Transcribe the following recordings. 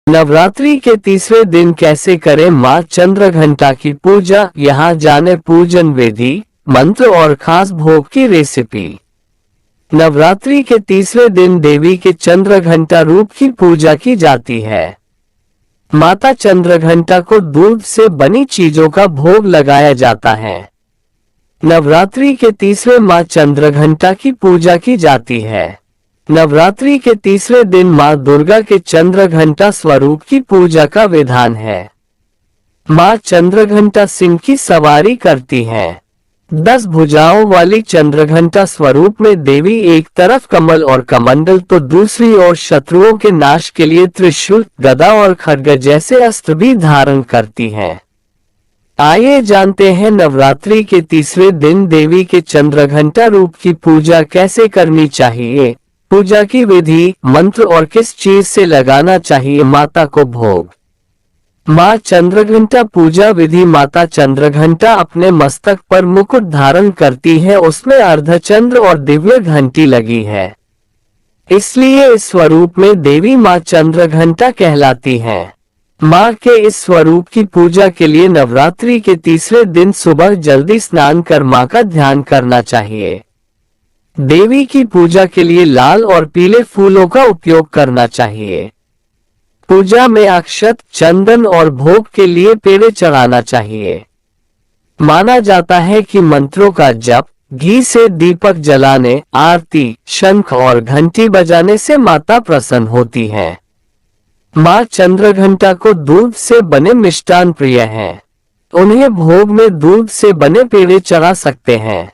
नवरात्रि के तीसरे दिन कैसे करें मां चंद्रघंटा की पूजा, यहाँ जाने पूजन विधि, मंत्र और खास भोग की रेसिपी। नवरात्रि के तीसरे दिन देवी के चंद्रघंटा रूप की पूजा की जाती है। माता चंद्रघंटा को दूध से बनी चीजों का भोग लगाया जाता है। नवरात्रि के तीसरे मां चंद्रघंटा की पूजा की जाती है। नवरात्रि के तीसरे दिन मां दुर्गा के चंद्रघंटा स्वरूप की पूजा का विधान है। मां चंद्रघंटा सिंह की सवारी करती हैं। 10 भुजाओं वाली चंद्रघंटा स्वरूप में देवी एक तरफ कमल और कमंडल तो दूसरी ओर शत्रुओं के नाश के लिए त्रिशूल, गदा और खड्ग जैसे अस्त्र भी धारण करती हैं। आइए जानते हैं नवरात्रि के तीसरे दिन देवी के चंद्रघंटा रूप की पूजा कैसे करनी चाहिए। पूजा की विधि, मंत्र और किस चीज से लगाना चाहिए माता को भोग। मां चंद्रघंटा पूजा विधि। माता चंद्रघंटा अपने मस्तक पर मुकुट धारण करती है, उसमें अर्धचंद्र और दिव्य घंटी लगी है, इसलिए इस स्वरूप में देवी मां चंद्रघंटा कहलाती हैं। मां के इस स्वरूप की पूजा के लिए नवरात्रि के तीसरे दिन सुबह जल्दी स्नान कर मां का ध्यान करना चाहिए। देवी की पूजा के लिए लाल और पीले फूलों का उपयोग करना चाहिए। पूजा में अक्षत, चंदन और भोग के लिए पेड़े चढ़ाना चाहिए। माना जाता है कि मंत्रों का जप, घी से दीपक जलाने, आरती, शंख और घंटी बजाने से माता प्रसन्न होती हैं। मां चंद्रघंटा को दूध से बने मिष्टान प्रिय हैं। उन्हें भोग में दूध से बने पेड़े चढ़ा सकते हैं।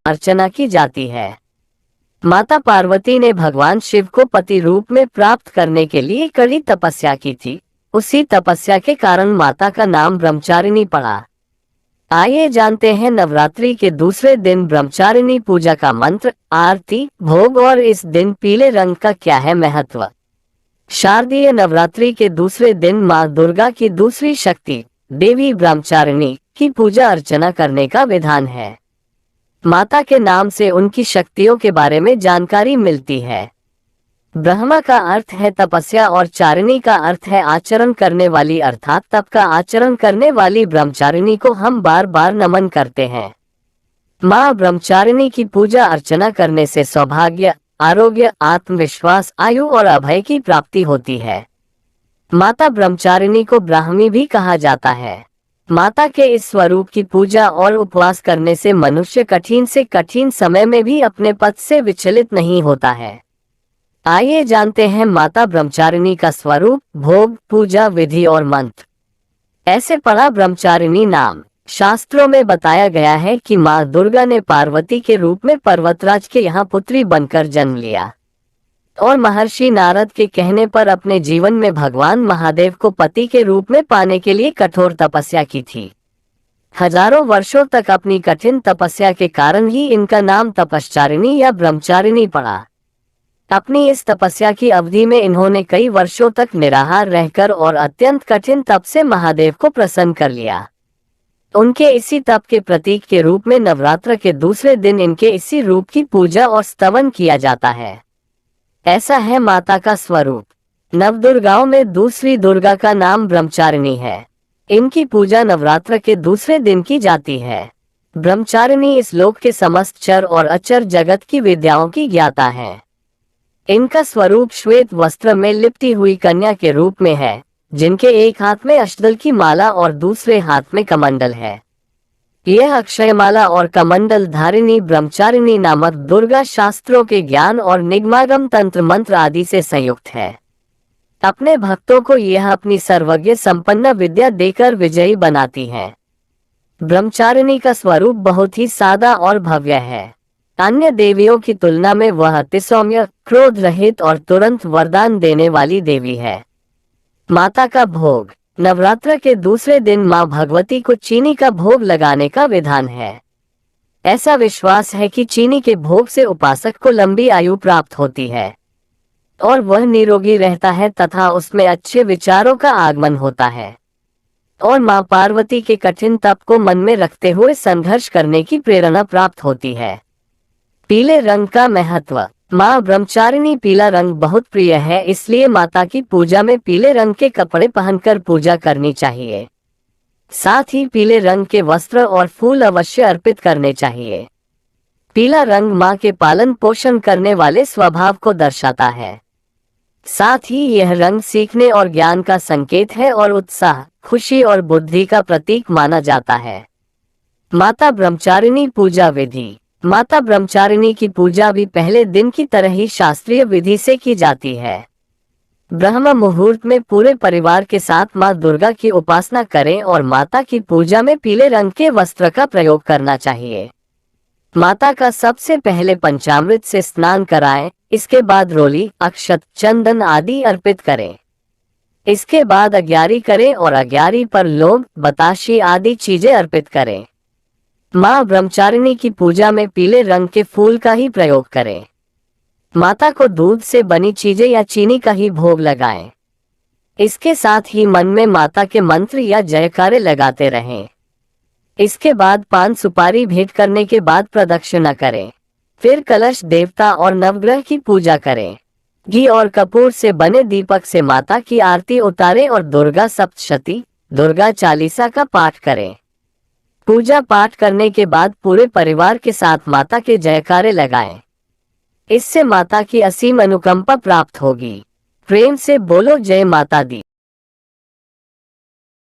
अर्चना की जाती है। माता पार्वती ने भगवान शिव को पति रूप में प्राप्त करने के लिए कड़ी तपस्या की थी। उसी तपस्या के कारण माता का नाम ब्रह्मचारिणी पड़ा। आइए जानते हैं नवरात्रि के दूसरे दिन ब्रह्मचारिणी पूजा का मंत्र, आरती, भोग और इस दिन पीले रंग का क्या है महत्व। शारदीय नवरात्रि के दूसरे दिन मां दुर्गा की दूसरी शक्ति देवी ब्रह्मचारिणी की पूजा अर्चना करने का विधान है। माता के नाम से उनकी शक्तियों के बारे में जानकारी मिलती है। ब्रह्मा का अर्थ है तपस्या और चारिणी का अर्थ है आचरण करने वाली, अर्थात तप का आचरण करने वाली ब्रह्मचारिणी को हम बार बार नमन करते हैं। मां ब्रह्मचारिणी की पूजा अर्चना करने से सौभाग्य, आरोग्य, आत्मविश्वास, आयु और अभय की प्राप्ति होती है। माता ब्रह्मचारिणी को ब्राह्मी भी कहा जाता है। माता के इस स्वरूप की पूजा और उपवास करने से मनुष्य कठिन से कठिन समय में भी अपने पथ से विचलित नहीं होता है। आइए जानते हैं माता ब्रह्मचारिणी का स्वरूप, भोग, पूजा विधि और मंत्र। ऐसे पढ़ा ब्रह्मचारिणी नाम। शास्त्रों में बताया गया है कि मां दुर्गा ने पार्वती के रूप में पर्वतराज के यहाँ पुत्री बनकर जन्म लिया और महर्षि नारद के कहने पर अपने जीवन में भगवान महादेव को पति के रूप में पाने के लिए कठोर तपस्या की थी। हजारों वर्षों तक अपनी कठिन तपस्या के कारण ही इनका नाम तपश्चारिणी या ब्रह्मचारिणी पड़ा। अपनी इस तपस्या की अवधि में इन्होंने कई वर्षों तक निराहार रहकर और अत्यंत कठिन तप से महादेव को प्रसन्न कर लिया। उनके इसी तप के प्रतीक के रूप में नवरात्र के दूसरे दिन इनके इसी रूप की पूजा और स्तवन किया जाता है। ऐसा है माता का स्वरूप। नवदुर्गाओं में दूसरी दुर्गा का नाम ब्रह्मचारिणी है। इनकी पूजा नवरात्र के दूसरे दिन की जाती है। ब्रह्मचारिणी इस लोक के समस्त चर और अचर जगत की विद्याओं की ज्ञाता है। इनका स्वरूप श्वेत वस्त्र में लिपटी हुई कन्या के रूप में है, जिनके एक हाथ में अष्टदल की माला और दूसरे हाथ में कमंडल है। यह अक्षयमाला और कमंडल धारिणी ब्रह्मचारिणी नामक दुर्गा शास्त्रों के ज्ञान और निगमागम तंत्र मंत्र आदि से संयुक्त है। अपने भक्तों को यह अपनी सर्वज्ञ संपन्न विद्या देकर विजयी बनाती है। ब्रह्मचारिणी का स्वरूप बहुत ही सादा और भव्य है। अन्य देवियों की तुलना में वह अति सौम्य, क्रोध रहित और तुरंत वरदान देने वाली देवी है। माता का भोग। नवरात्र के दूसरे दिन मां भगवती को चीनी का भोग लगाने का विधान है। ऐसा विश्वास है कि चीनी के भोग से उपासक को लंबी आयु प्राप्त होती है और वह निरोगी रहता है तथा उसमें अच्छे विचारों का आगमन होता है और मां पार्वती के कठिन तप को मन में रखते हुए संघर्ष करने की प्रेरणा प्राप्त होती है। पीले रंग का महत्व। माँ ब्रह्मचारिणी पीला रंग बहुत प्रिय है, इसलिए माता की पूजा में पीले रंग के कपड़े पहनकर पूजा करनी चाहिए। साथ ही पीले रंग के वस्त्र और फूल अवश्य अर्पित करने चाहिए। पीला रंग माँ के पालन पोषण करने वाले स्वभाव को दर्शाता है। साथ ही यह रंग सीखने और ज्ञान का संकेत है और उत्साह, खुशी और बुद्धि का प्रतीक माना जाता है। माता ब्रह्मचारिणी पूजा विधि। माता ब्रह्मचारिणी की पूजा भी पहले दिन की तरह ही शास्त्रीय विधि से की जाती है। ब्रह्म मुहूर्त में पूरे परिवार के साथ माँ दुर्गा की उपासना करें और माता की पूजा में पीले रंग के वस्त्र का प्रयोग करना चाहिए। माता का सबसे पहले पंचामृत से स्नान कराएं, इसके बाद रोली, अक्षत, चंदन आदि अर्पित करें। इसके बाद अग्यारी करें और अग्यारी पर लौंग, बताशे आदि चीजें अर्पित करें। माँ ब्रह्मचारिणी की पूजा में पीले रंग के फूल का ही प्रयोग करें। माता को दूध से बनी चीजें या चीनी का ही भोग लगाएं। इसके साथ ही मन में माता के मंत्र या जयकारे लगाते रहें। इसके बाद पान सुपारी भेंट करने के बाद प्रदक्षिणा करें। फिर कलश, देवता और नवग्रह की पूजा करें। घी और कपूर से बने दीपक से माता की आरती उतारें और दुर्गा सप्तशती, दुर्गा चालीसा का पाठ करें। पूजा पाठ करने के बाद पूरे परिवार के साथ माता के जयकारे लगाएं। इससे माता की असीम अनुकंपा प्राप्त होगी। प्रेम से बोलो जय माता दी।